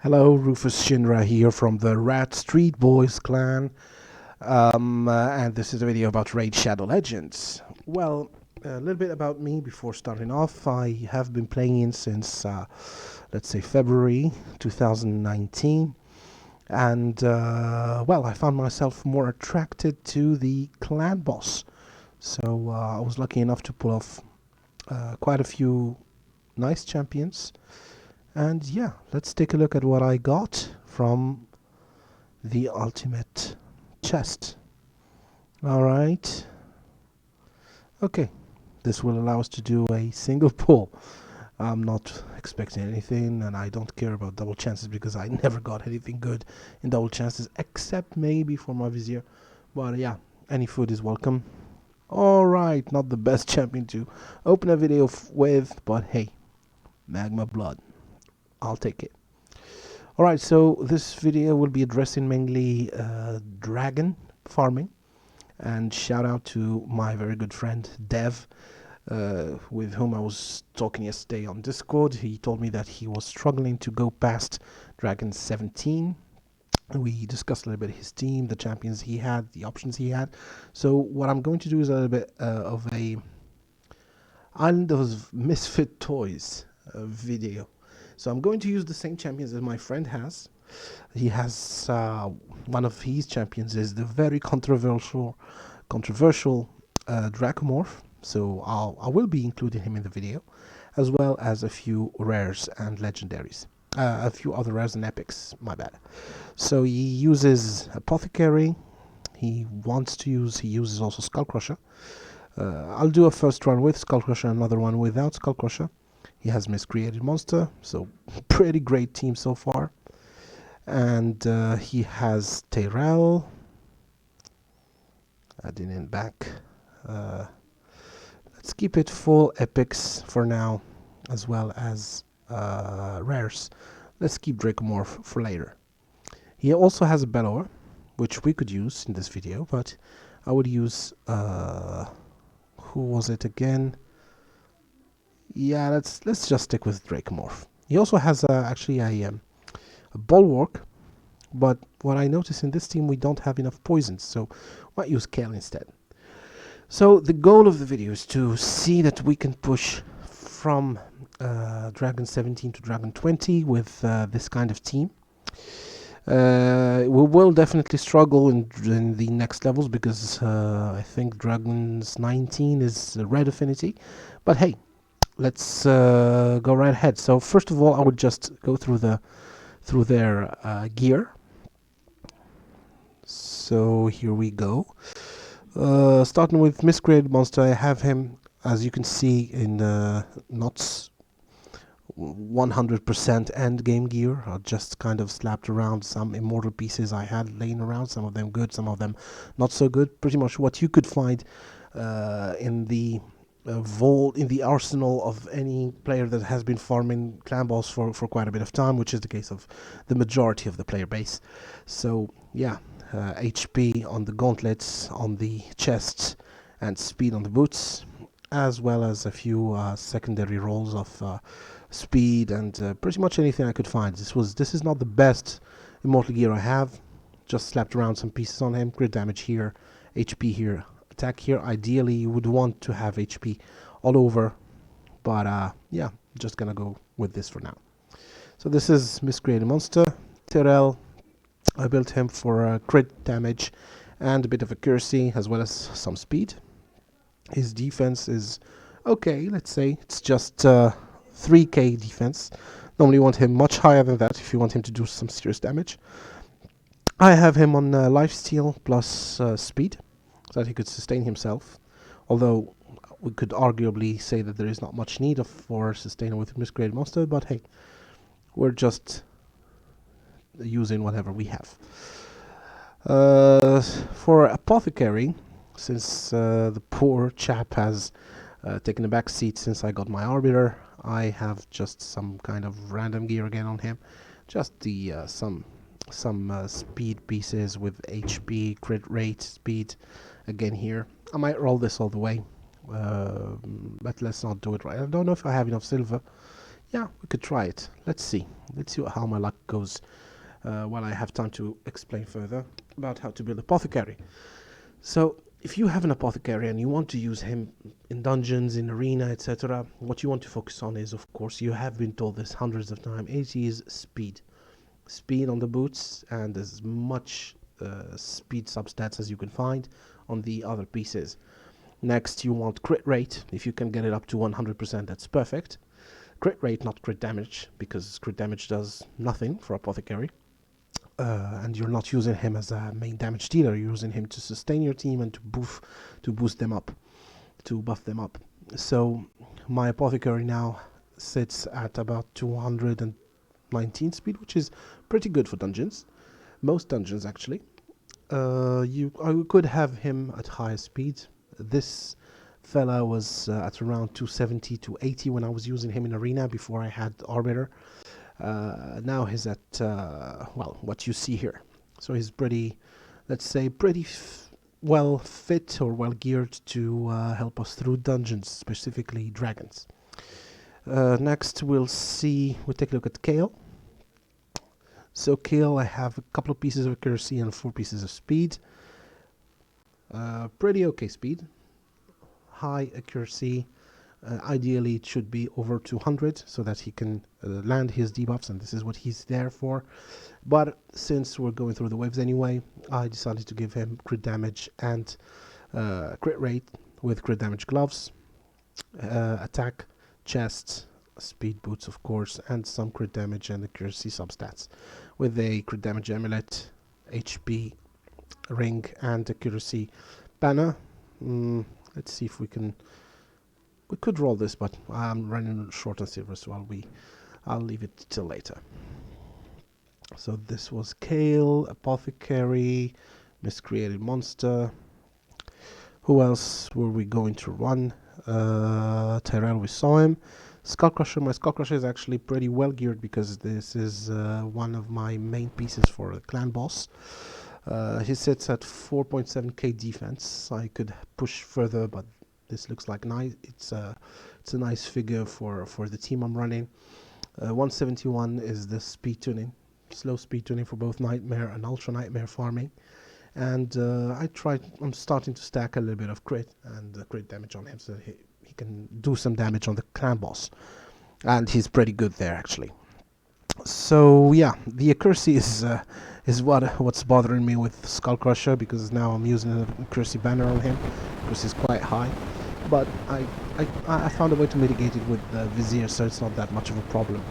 Hello, Rufus Shinra here from the Rat Street Boys clan, and this is a video about Raid Shadow Legends. Well, a little bit about me before starting off. I have been playing since, let's say, February 2019, and, well, I found myself more attracted to the clan boss. So I was lucky enough to pull off quite a few nice champions. And yeah, let's take a look at what I got from the ultimate chest. Alright. Okay. This will allow us to do a single pull. I'm not expecting anything, and I don't care about double chances because I never got anything good in double chances except maybe for my vizier. But yeah, any food is welcome. Alright, not the best champion to open a video with, but hey, Magma Blood. I'll take it. Alright, so this video will be addressing mainly dragon farming, and shout out to my very good friend Dev, with whom I was talking yesterday on Discord. He told me that he was struggling to go past Dragon 17. We discussed a little bit his team, the champions he had, the options he had. So what I'm going to do is a little bit of a Island of Misfit Toys video. So I'm going to use the same champions as my friend has. He has one of his champions is the very controversial Dracomorph. So I will be including him in the video, as well as a few rares and legendaries. A few other rares and epics, my bad. So he uses Apothecary. He uses also Skullcrusher. I'll do a first run with Skullcrusher, another one without Skullcrusher. He has Miscreated Monster, so pretty great team so far. And he has Tyrell. Adding in back. Let's keep it full epics for now, as well as rares. Let's keep Dracomorph for later. He also has a Bellower, which we could use in this video, but I would use who was it again? Yeah, let's just stick with Dracomorph. He also has actually a Bulwark, but what I notice in this team, we don't have enough poisons, so might use Kale instead. So the goal of the video is to see that we can push from Dragon 17 to Dragon 20 with this kind of team. We will definitely struggle in the next levels because I think Dragons 19 is Red Affinity, but hey, let's go right ahead. So first of all, I would just go through their gear. So here we go. Starting with Miscreated Monster, I have him, as you can see, in not 100% end game gear. I just kind of slapped around some immortal pieces I had laying around, some of them good, some of them not so good. Pretty much what you could find in the vault, in the arsenal of any player that has been farming clan boss for quite a bit of time, which is the case of the majority of the player base. So yeah, HP on the gauntlets, on the chests, and speed on the boots, as well as a few secondary rolls of speed and pretty much anything I could find. This is not the best immortal gear I have. Just slapped around some pieces on him. Crit damage here, HP here, attack here. Ideally you would want to have HP all over, but yeah, just gonna go with this for now. So this is Miscreated Monster. Tyrell, I built him for crit damage and a bit of accuracy as well as some speed. His defense is okay, let's say it's just 3k defense. Normally you want him much higher than that if you want him to do some serious damage. I have him on lifesteal plus speed, so that he could sustain himself, although we could arguably say that there is not much need for sustain with Miscreated Monster, but hey, we're just using whatever we have. For Apothecary, since the poor chap has taken a back seat since I got my Arbiter, I have just some kind of random gear again on him. Just the some speed pieces with HP, crit rate, speed again here. I might roll this all the way, but let's not do it right. I don't know if I have enough silver. Yeah, we could try it. Let's see. let's see how my luck goes while I have time to explain further about how to build Apothecary. So if you have an Apothecary and you want to use him in dungeons, in arena, etc., what you want to focus on is, of course, you have been told this hundreds of times, it is speed. Speed on the boots and as much speed substats as you can find on the other pieces. Next, you want crit rate. If you can get it up to 100%, that's perfect. Crit rate, not crit damage, because crit damage does nothing for Apothecary. And you're not using him as a main damage dealer. You're using him to sustain your team and to boost them up, to buff them up. So my Apothecary now sits at about 219 speed, which is pretty good for dungeons. Most dungeons, actually. I could have him at higher speed. This fella was at around 270 to 80 when I was using him in arena before I had Arbiter. Now he's at well, what you see here. So he's pretty, let's say, pretty well fit or well geared to help us through dungeons, specifically dragons. Next we'll take a look at Kael. So Kael, I have a couple of pieces of accuracy and 4 pieces of speed. Pretty okay speed, high accuracy. Ideally it should be over 200 so that he can land his debuffs, and this is what he's there for. But since we're going through the waves anyway, I decided to give him crit damage and crit rate with crit damage gloves, attack, chest, speed boots of course, and some crit damage and accuracy substats with a crit damage amulet, HP ring, and accuracy banner. Let's see if we could roll this, but I'm running short on silver, so I'll leave it till later. So this was Kael, Apothecary, Miscreated Monster. Who else were we going to run? Tyrell, we saw him. Skullcrusher, my Skullcrusher is actually pretty well geared because this is one of my main pieces for the clan boss. He sits at 4.7k defense. I could push further, but this looks like nice. It's a nice figure for the team I'm running. 171 is the speed tuning, slow speed tuning for both Nightmare and Ultra Nightmare farming. And I'm starting to stack a little bit of crit and crit damage on him, so he can do some damage on the clan boss, and he's pretty good there actually. So yeah, the accuracy is what's bothering me with Skullcrusher, because now I'm using an accuracy banner on him. Accuracy is quite high, but I found a way to mitigate it with the Vizier, so it's not that much of a problem.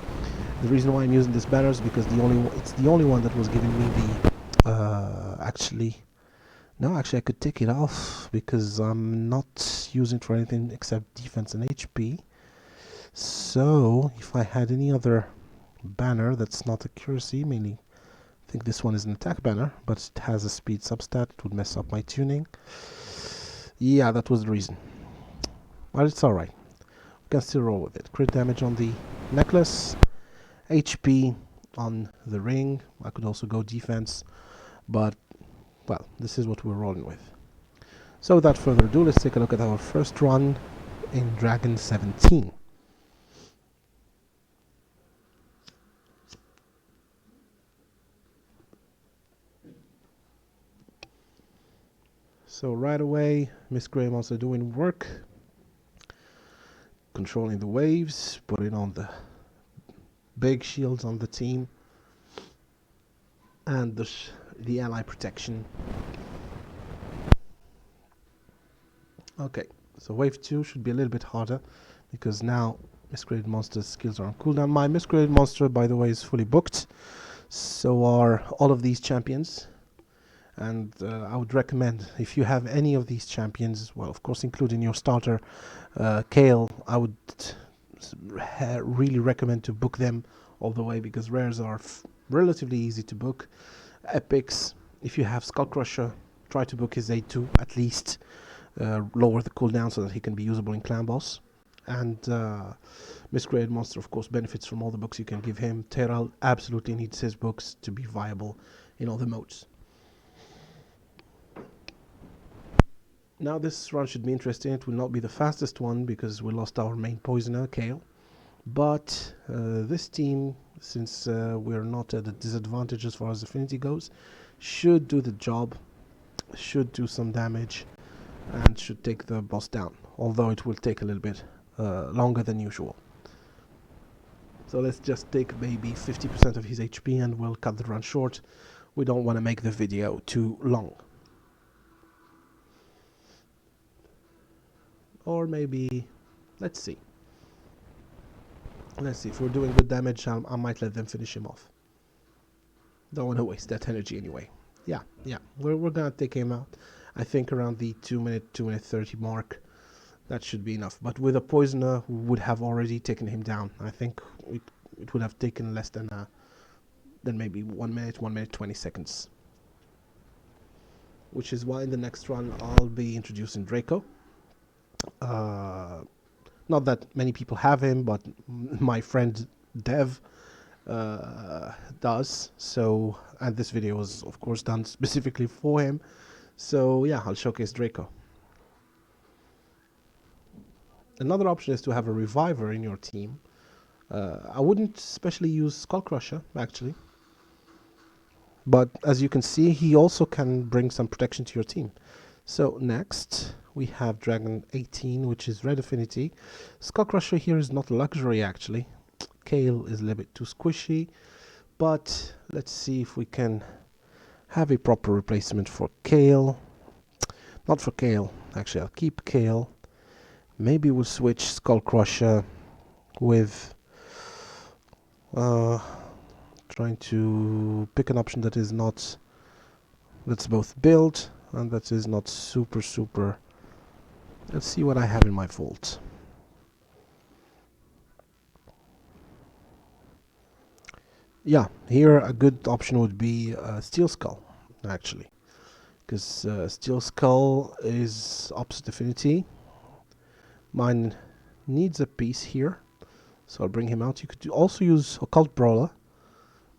The reason why I'm using this banner is because it's the only one that was giving me the actually I could take it off because I'm not using it for anything except defense and HP. So if I had any other banner that's not accuracy, mainly I think this one is an attack banner, but it has a speed substat, it would mess up my tuning. Yeah, that was the reason, but it's alright, we can still roll with it. Crit damage on the necklace, HP on the ring. I could also go defense, but well, this is what we're rolling with. So without further ado, let's take a look at our first run in Dragon 17. So right away, Miscreated Monster doing work, controlling the waves, putting on the big shields on the team, and the ally protection. Okay, so wave 2 should be a little bit harder because now Miscreated Monster's skills are on cooldown. My Miscreated Monster, by the way, is fully booked. So are all of these champions. And I would recommend, if you have any of these champions, well, of course, including your starter, Kael, I would really recommend to book them all the way, because rares are relatively easy to book. Epics, if you have Skullcrusher, try to book his A2 at least. Lower the cooldown so that he can be usable in clan boss. And Miscreated Monster, of course, benefits from all the books you can give him. Tyrell absolutely needs his books to be viable in all the modes. Now this run should be interesting. It will not be the fastest one because we lost our main poisoner, Kael. But this team since we're not at a disadvantage as far as affinity goes. Should do the job, should do some damage, and should take the boss down, although it will take a little bit longer than usual. So let's just take maybe 50% of his HP and we'll cut the run short. We don't want to make the video too long. Or maybe, let's see. Let's see, if we're doing good damage, I might let them finish him off. Don't want to waste that energy anyway. Yeah, we're gonna take him out. I think around the 2 minute 30 mark. That should be enough. But with a poisoner, we would have already taken him down. I think it would have taken less than maybe 1 minute 20 seconds. Which is why in the next run I'll be introducing Draco. Not that many people have him, but my friend Dev does. So, and this video was of course done specifically for him. So yeah, I'll showcase Draco. Another option is to have a reviver in your team. I wouldn't especially use Skull Crusher, actually. But as you can see, he also can bring some protection to your team. So next, we have Dragon 18, which is red affinity. Skull Crusher here is not a luxury, actually. Kale is a little bit too squishy. But let's see if we can have a proper replacement for Kale. Not for Kale, actually, I'll keep Kale. Maybe we'll switch Skull Crusher with trying to pick an option that is not, that's both build and that is not super. Let's see what I have in my vault. Yeah, here a good option would be Steel Skull, actually, because Steel Skull is opposite affinity. Mine needs a piece here, so I'll bring him out. You could also use Occult Brawler,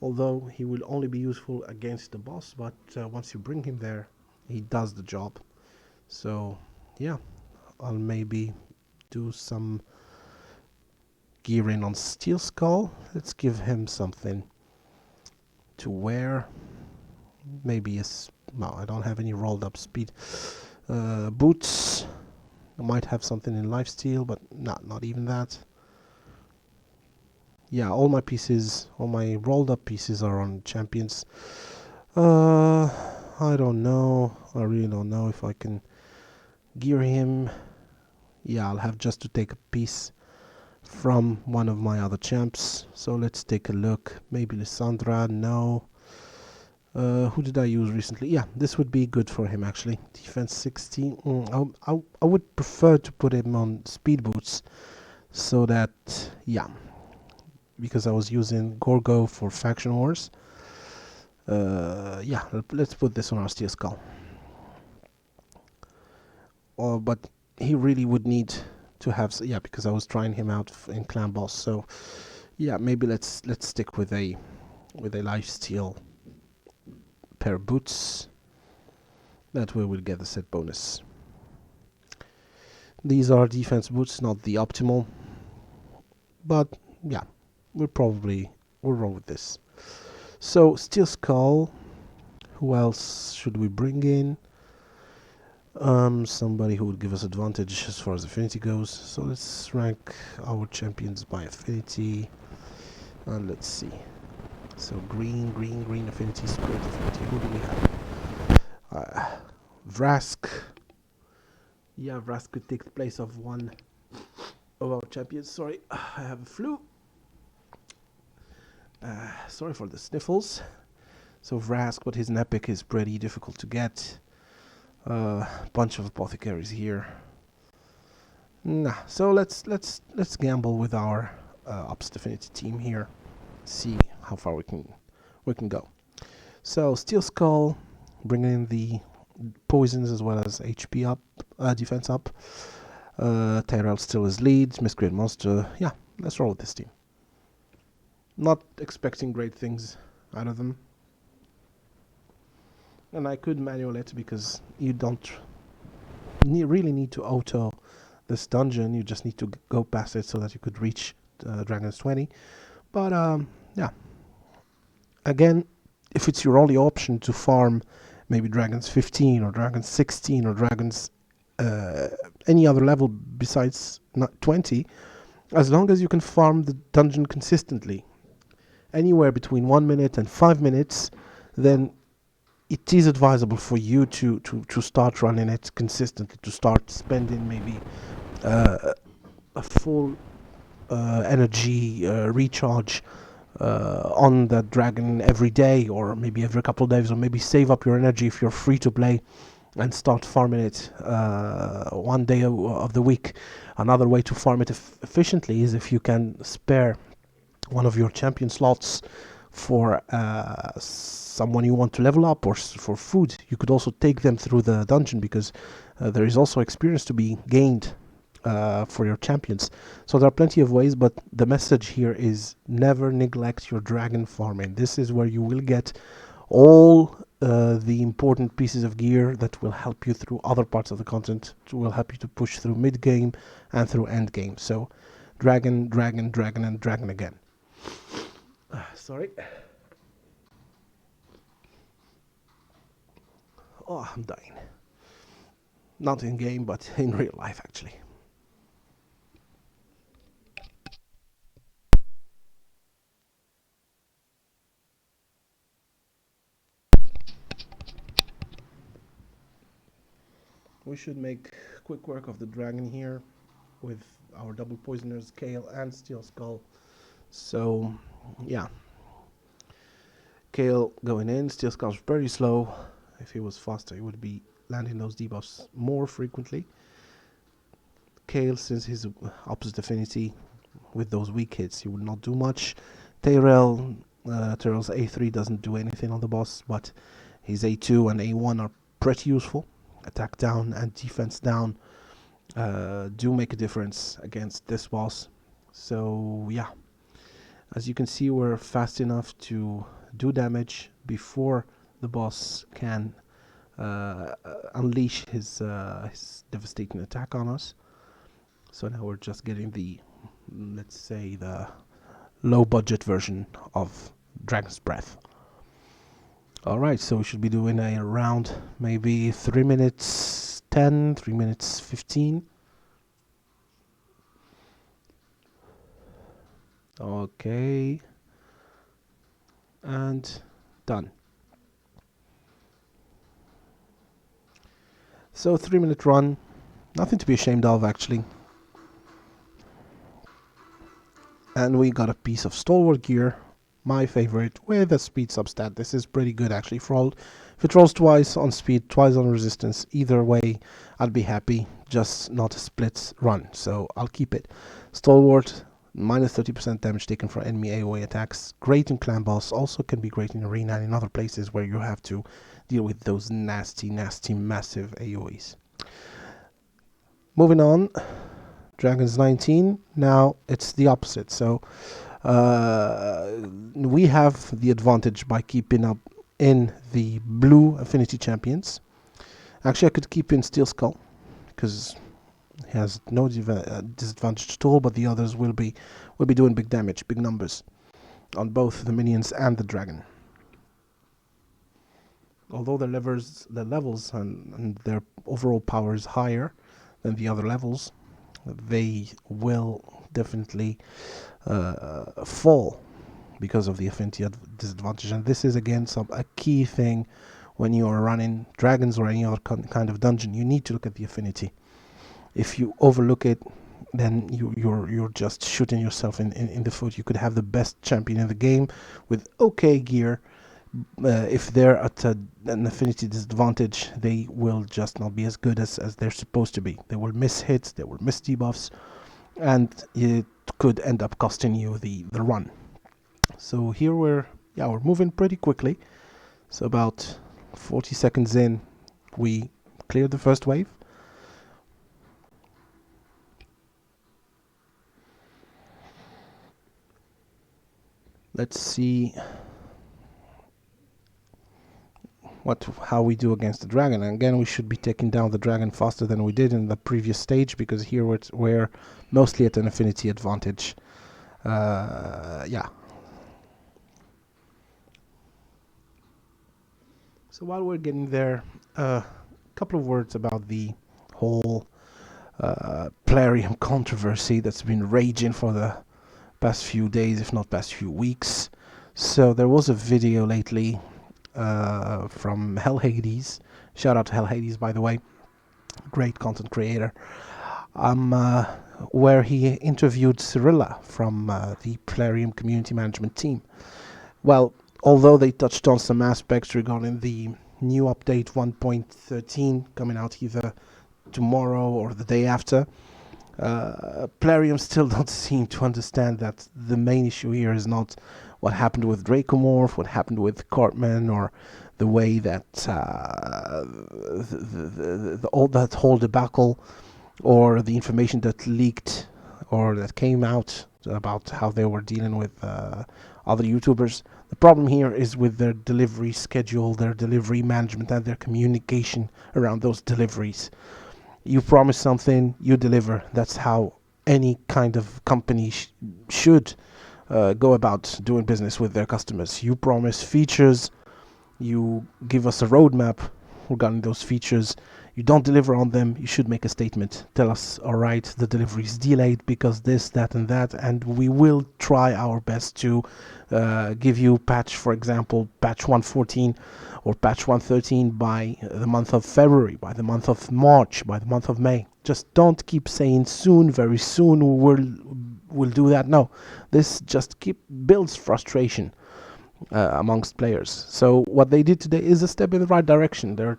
although he will only be useful against the boss, but once you bring him there, he does the job. So yeah, I'll maybe do some gearing on Steel Skull. Let's give him something to wear. Maybe no, I don't have any rolled up speed boots. I might have something in lifesteal, but not even that. Yeah, all my pieces, all my rolled up pieces are on champions. I don't know. I really don't know if I can gear him. Yeah, I'll have just to take a piece from one of my other champs. So let's take a look. Maybe Lissandra, no. Who did I use recently? Yeah, this would be good for him actually. Defense 16. I would prefer to put him on speed boots, so that, yeah, because I was using Gorgo for Faction Wars. Yeah, let's put this on our Steel Skull. But he really would need to have, yeah, because I was trying him out in Clan Boss. So yeah, maybe let's stick with a lifesteal pair of boots. That way we'll get the set bonus. These are defense boots, not the optimal, but yeah, we'll roll with this. So Steel Skull. Who else should we bring in? Somebody who would give us advantage as far as affinity goes. So let's rank our champions by affinity, and let's see. So green affinity, spirit affinity. Who do we have? Vrask. Yeah, Vrask could take the place of one of our champions. Sorry, I have a flu. Sorry for the sniffles. So Vrask, but his epic is pretty difficult to get. Bunch of apothecaries here. Nah, so let's gamble with our opposite affinity team here. See how far we can go. So Steel Skull, bringing in the poisons as well as HP up, defense up. Tyrell still is lead. Miscreant Monster. Yeah, let's roll with this team. Not expecting great things out of them. And I could manual it because you don't really need to auto this dungeon. You just need to go past it so that you could reach Dragon's 20. But yeah, again, if it's your only option to farm maybe dragons 15 or dragons 16 or dragons uh, any other level besides not 20, as long as you can farm the dungeon consistently, anywhere between 1 minute and 5 minutes, then it is advisable for you to start running it consistently, to start spending maybe uh, a full energy recharge on the dragon every day, or maybe every couple of days, or maybe save up your energy if you're free to play and start farming it one day of the week. Another way to farm it efficiently is if you can spare one of your champion slots for someone you want to level up, or for food. You could also take them through the dungeon, because there is also experience to be gained for your champions. So there are plenty of ways, but the message here is never neglect your dragon farming. This is where you will get all the important pieces of gear that will help you through other parts of the content, will help you to push through mid game and through end game. So dragon, dragon, dragon, and dragon again. Sorry. Oh, I'm dying. Not in game, but in real life, actually. We should make quick work of the dragon here with our double poisoners, Kale and Steel Skull. So, yeah. Kale going in, Steel Skull's very slow. If he was faster, he would be landing those debuffs more frequently. Kale, since his opposite affinity, with those weak hits, he would not do much. Tyrell, Tyrell's A3 doesn't do anything on the boss, but his A2 and A1 are pretty useful. Attack down and defense down do make a difference against this boss. So yeah, as you can see, we're fast enough to do damage before the boss can unleash his devastating attack on us. So now we're just getting the, let's say, the low budget version of Dragon's Breath. Alright, so we should be doing a round maybe 3 minutes 10, 3 minutes 15. Okay. And done. So 3 minute run. Nothing to be ashamed of, actually. And we got a piece of stalwart gear, my favorite, with a speed substat. This is pretty good, actually. For all, if it rolls twice on speed, twice on resistance, either way, I'd be happy. Just not a split run, so I'll keep it. Stalwart, minus 30% damage taken from enemy AoE attacks. Great in clan boss, also can be great in arena and in other places where you have to deal with those nasty, nasty, massive AoEs. Moving on. Dragons 19. Now it's the opposite. So we have the advantage by keeping up in the blue affinity champions. Actually, I could keep in Steel Skull because he has no disadvantage at all, but the others will be doing big damage, big numbers on both the minions and the dragon. Although their levels and their overall power is higher than the other levels, they will definitely fall because of the affinity disadvantage. And this is again a key thing when you are running dragons or any other kind of dungeon. You need to look at the affinity. If you overlook it, then you're just shooting yourself in the foot. You could have the best champion in the game with okay gear. If they're at an affinity disadvantage, they will just not be as good as they're supposed to be. They will miss hits, they will miss debuffs, and it could end up costing you the run. So here we're moving pretty quickly. So about 40 seconds in, we cleared the first wave. Let's see how we do against the dragon. And again, we should be taking down the dragon faster than we did in the previous stage, because here we're mostly at an affinity advantage. Yeah. So while we're getting there, a couple of words about the whole Plarium controversy that's been raging for the past few days, if not past few weeks. So there was a video lately from Hell Hades. Shout out to Hell Hades, by the way, great content creator. Where he interviewed Cyrilla from the Plarium community management team. Well, although they touched on some aspects regarding the new update 1.13 coming out either tomorrow or the day after, Plarium still don't seem to understand that the main issue here is not what happened with Dracomorph, what happened with Cartman, or the way that all that whole debacle, or the information that leaked or that came out about how they were dealing with other YouTubers. The problem here is with their delivery schedule, their delivery management, and their communication around those deliveries. You promise something, you deliver. That's how any kind of company should go about doing business with their customers. You promise features, you give us a roadmap regarding those features. You don't deliver on them, you should make a statement. Tell us, all right, the delivery is delayed because this, that, and that, and we will try our best to give you patch, for example, patch 114 or patch 113 by the month of February, by the month of March, by the month of May. Just don't keep saying soon, very soon, we'll do that. No, this just builds frustration amongst players. So what they did today is a step in the right direction. They're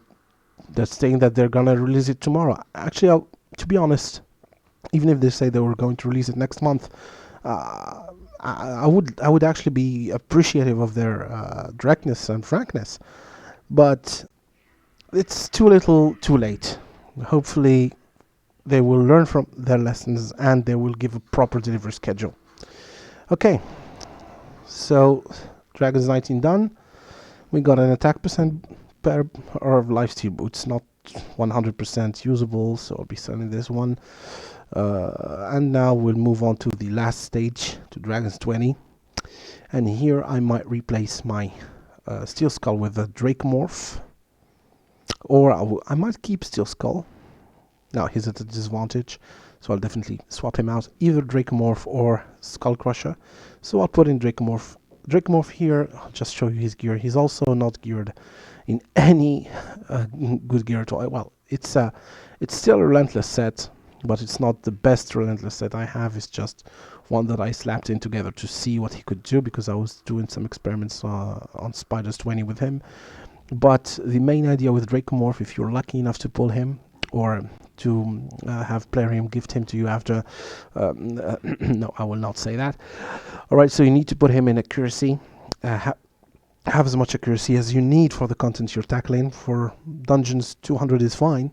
saying that they're gonna release it tomorrow. Actually, to be honest, even if they say they were going to release it next month, I would actually be appreciative of their directness and frankness. But it's too little, too late. Hopefully, they will learn from their lessons and they will give a proper delivery schedule. Okay, so Dragon's 19 done. We got an attack percent per or lifesteal boots, not 100% usable, so I'll be selling this one. And now we'll move on to the last stage, to Dragon's 20. And here I might replace my Steel Skull with a Dracomorph. Or I might keep Steel Skull. Now he's at a disadvantage, so I'll definitely swap him out. Either Dracomorph or Skull Crusher. So I'll put in Dracomorph. Dracomorph here, I'll just show you his gear. He's also not geared in any good gear at all. Well, it's still a Relentless set, but it's not the best Relentless set I have. It's just one that I slapped in together to see what he could do, because I was doing some experiments on Spiders 20 with him. But the main idea with Dracomorph, if you're lucky enough to pull him, or to have Plarium gift him to you after... no, I will not say that. Alright, so you need to put him in accuracy. Have as much accuracy as you need for the content you're tackling. For dungeons, 200 is fine.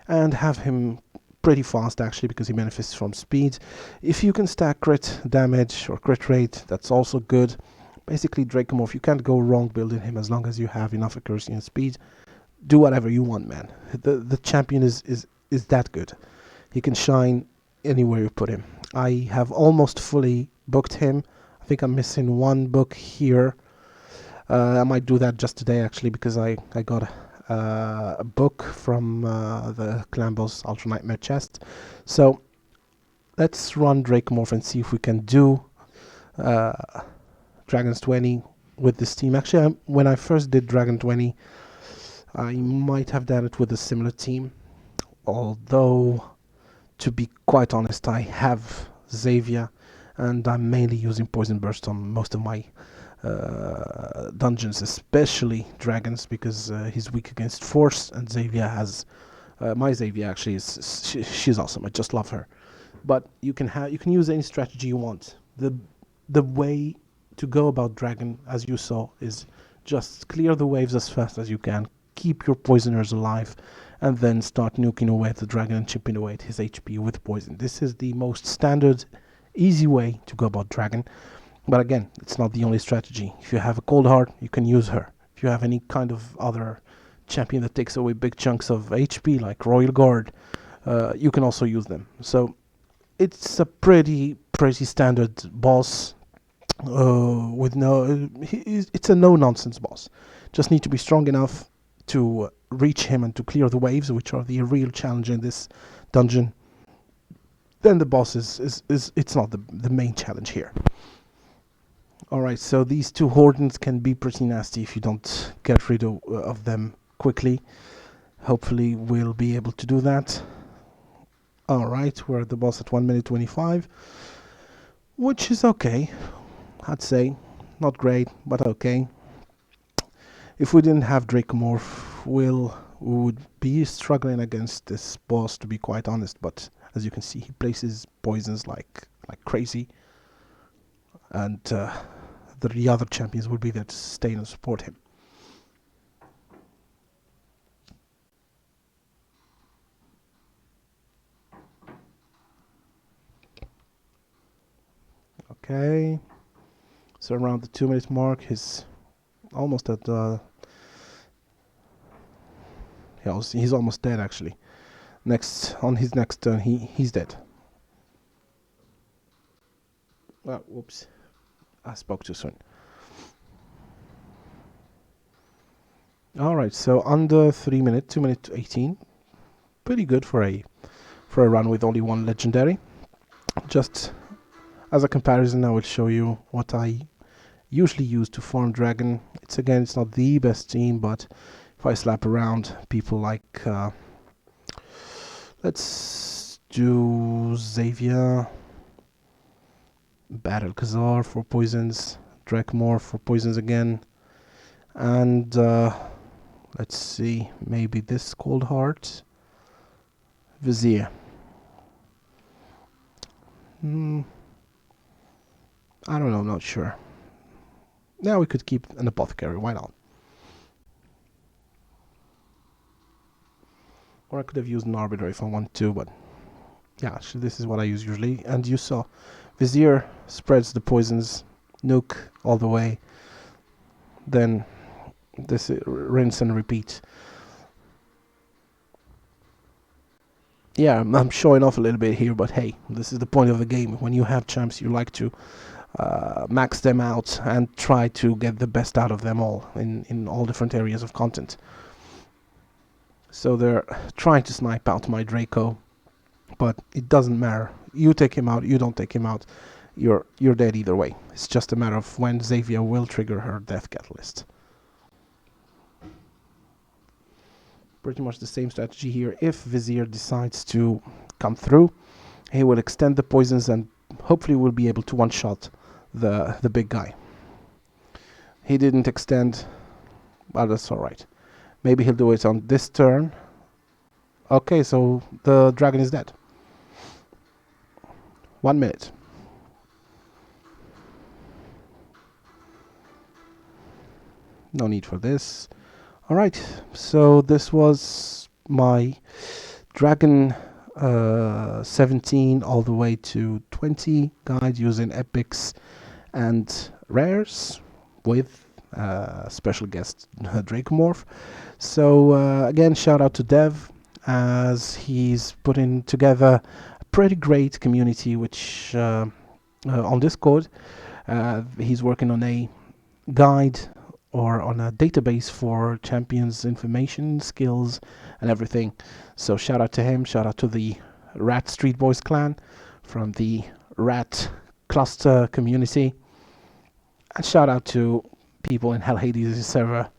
And have him pretty fast, actually, because he benefits from speed. If you can stack crit damage or crit rate, that's also good. Basically, Dracomorph, you can't go wrong building him as long as you have enough accuracy and speed. Do whatever you want, man. The champion is that good. He can shine anywhere you put him. I have almost fully booked him. I think I'm missing one book here. I might do that just today, actually, because I got a book from the Clan Boss Ultra Nightmare chest. So let's run Dracomorph and see if we can do Dragon's 20 with this team. Actually, when I first did Dragon 20, I might have done it with a similar team. Although, to be quite honest, I have Xavier, and I'm mainly using Poison Burst on most of my dungeons, especially dragons, because he's weak against force, and Xavier has my Xavier actually she's awesome. I just love her. But you can use any strategy you want. The way to go about dragon, as you saw, is just clear the waves as fast as you can, keep your poisoners alive, and then start nuking away at the dragon and chipping away at his HP with poison. This is the most standard, easy way to go about dragon. But again, it's not the only strategy. If you have a cold heart, you can use her. If you have any kind of other champion that takes away big chunks of HP, like Royal Guard, you can also use them. So it's a pretty standard boss. It's a no-nonsense boss. Just need to be strong enough, to reach him and to clear the waves, which are the real challenge in this dungeon, then the boss is it's not the main challenge here. Alright, so these two Hordens can be pretty nasty if you don't get rid of them quickly. Hopefully we'll be able to do that. Alright, we're at the boss at 1 minute 25, which is okay, I'd say. Not great, but okay. If we didn't have Dracomorph, we would be struggling against this boss, to be quite honest, but as you can see, he places poisons like crazy, and the other champions will be there to sustain and support him. Okay, so around the 2 minute mark, he's almost at he's almost dead actually. On his next turn, he's dead. Whoops, I spoke too soon. Alright, so under 3 minutes, 2 minutes 18. Pretty good for a run with only one legendary. Just as a comparison, I will show you what I usually use to farm dragon. It's not the best team, but if I slap around people like let's do Xavier, Battle Khazar for poisons, Dracomorph for poisons again, and let's see, maybe this Cold Heart, Vizier. I don't know, I'm not sure. Now we could keep an Apothecary, why not? Or I could have used an Arbiter if I wanted to, but yeah, actually this is what I use usually. And you saw, Vizier spreads the poisons, nuke all the way, then this rinse and repeat. Yeah, I'm showing off a little bit here, but hey, this is the point of the game. When you have champs, you like to max them out and try to get the best out of them all in all different areas of content. So they're trying to snipe out my Draco, but it doesn't matter. You take him out, you don't take him out, you're dead either way. It's just a matter of when Xavier will trigger her Death Catalyst. Pretty much the same strategy here. If Vizier decides to come through, he will extend the poisons and hopefully will be able to one-shot the big guy. He didn't extend, but that's alright. Maybe he'll do it on this turn. Okay, so the dragon is dead. 1 minute. No need for this. Alright, so this was my Dragon 17 all the way to 20 guide using epics and rares with special guest Dracomorph. So again, shout out to Dev, as he's putting together a pretty great community which on Discord. He's working on a guide or on a database for champions information, skills and everything. So shout out to him, shout out to the Rat Street Boys clan from the Rat cluster community, and shout out to people in Hell Hades server.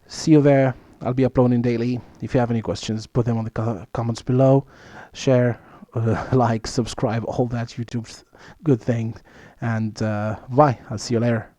See you there. I'll be uploading daily. If you have any questions, put them on the comments below. Share, like, subscribe, all that YouTube good thing. And bye. I'll see you later.